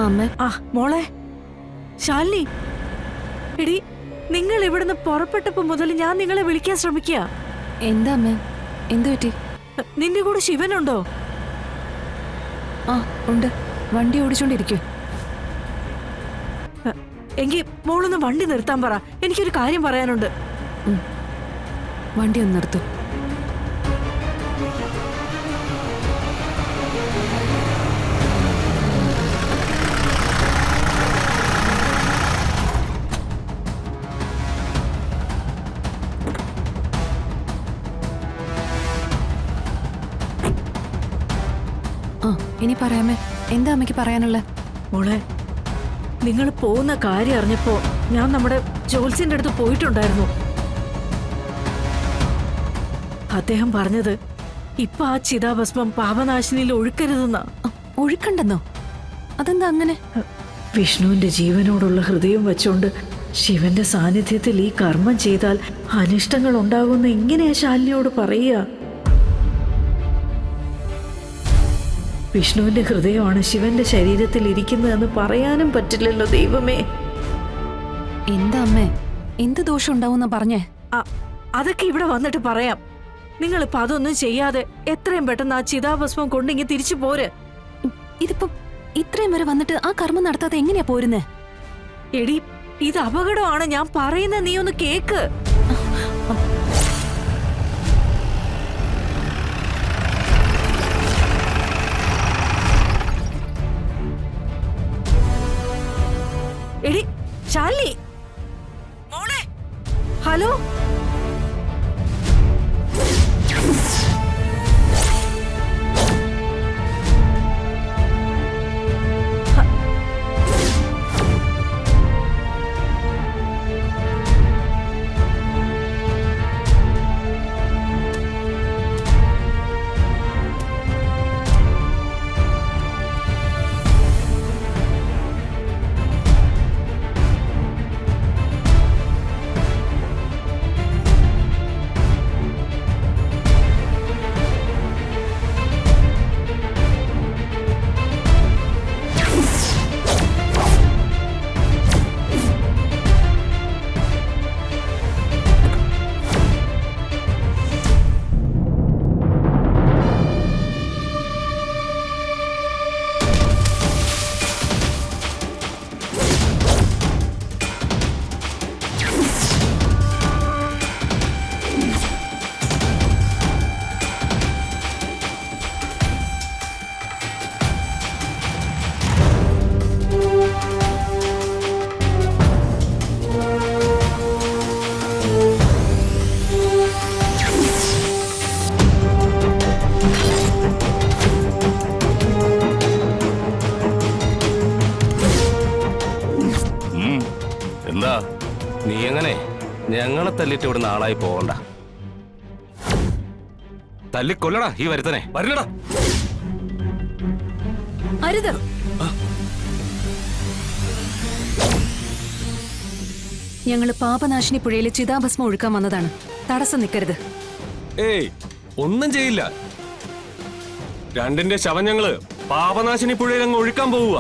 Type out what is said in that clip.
അമ്മ. ആ മോളെ ശാലിനി, എടി നിങ്ങൾ ഇവിടുന്ന് പുറപ്പെട്ടപ്പോ മുതൽ ഞാൻ നിങ്ങളെ വിളിക്കാൻ ശ്രമിക്കുക. എന്താ അമ്മ? എന്തു പറ്റി? നിന്റെ കൂടെ ശിവനുണ്ടോ? ആ ഉണ്ട്, വണ്ടി ഓടിച്ചോണ്ടിരിക്കും. എങ്കിൽ മോളൊന്ന് വണ്ടി നിർത്താൻ പറ, എനിക്കൊരു കാര്യം പറയാനുണ്ട്. വണ്ടി ഒന്ന് നിർത്തൂ. ആ ഇനി പറയാമേ, എന്താ അമ്മയ്ക്ക് പറയാനുള്ള? മോളെ, നിങ്ങൾ പോകുന്ന കാര്യം അറിഞ്ഞപ്പോ ഞാൻ നമ്മുടെ ജോത്സ്യന്റെ അടുത്ത് പോയിട്ടുണ്ടായിരുന്നു. അദ്ദേഹം പറഞ്ഞത് ഇപ്പൊ ആ ചിതാഭസ്മം പാപനാശിനിയിൽ ഒഴുക്കരുതെന്നാ. ഒഴുക്കണ്ടെന്നോ? അതെന്താ അങ്ങനെ? വിഷ്ണുവിന്റെ ജീവനോടുള്ള ഹൃദയം വെച്ചോണ്ട് ശിവന്റെ സാന്നിധ്യത്തിൽ ഈ കർമ്മം ചെയ്താൽ അനിഷ്ടങ്ങൾ ഉണ്ടാകുമെന്ന് എങ്ങനെയാ ശാലിനിയോട് പറയുക? വിഷ്ണുവിന്റെ ഹൃദയമാണ് ശിവന്റെ ശരീരത്തിൽ ഇരിക്കുന്നതെന്ന് പറയാനും പറ്റില്ലല്ലോ ദൈവമേ. എന്താ അമ്മേ, എന്ത് ദോഷം ഉണ്ടാവുന്ന പറഞ്ഞേ? അതൊക്കെ ഇവിടെ വന്നിട്ട് പറയാം. നിങ്ങളിപ്പോ അതൊന്നും ചെയ്യാതെ എത്രയും പെട്ടെന്ന് ആ ചിതാഭസ്മം കൊണ്ടിങ്ങി തിരിച്ചു പോര്. ഇതിപ്പം ഇത്രയും വരെ വന്നിട്ട് ആ കർമ്മം നടത്താതെ എങ്ങനെയാ പോരുന്നേ? എടി, ഇത് അപകടമാണ്, ഞാൻ പറയുന്ന നീ ഒന്ന് കേക്ക്. എടി ശാലിനി, മോളെ, ഹലോ. നീ എങ്ങനെ ഞങ്ങളെ തല്ലിട്ട് ഇവിടുന്ന് ആളായി പോകണ്ട. തല്ലിക്കൊല്ലടാ ഈ വരുത്തനെ. വരണടാ. അരുത്. ഞങ്ങള് പാപനാശിനി പുഴയിലെ ചിതാഭസ്മം ഒഴുക്കാൻ വന്നതാണ്. തടസ്സം നിൽക്കരുത്. ഏയ്, ഒന്നും ചെയ്യില്ല. രണ്ടിന്റെ ശവം ഞങ്ങള് പാപനാശിനി പുഴയിൽ അങ്ങ് ഒഴുക്കാൻ പോവുക.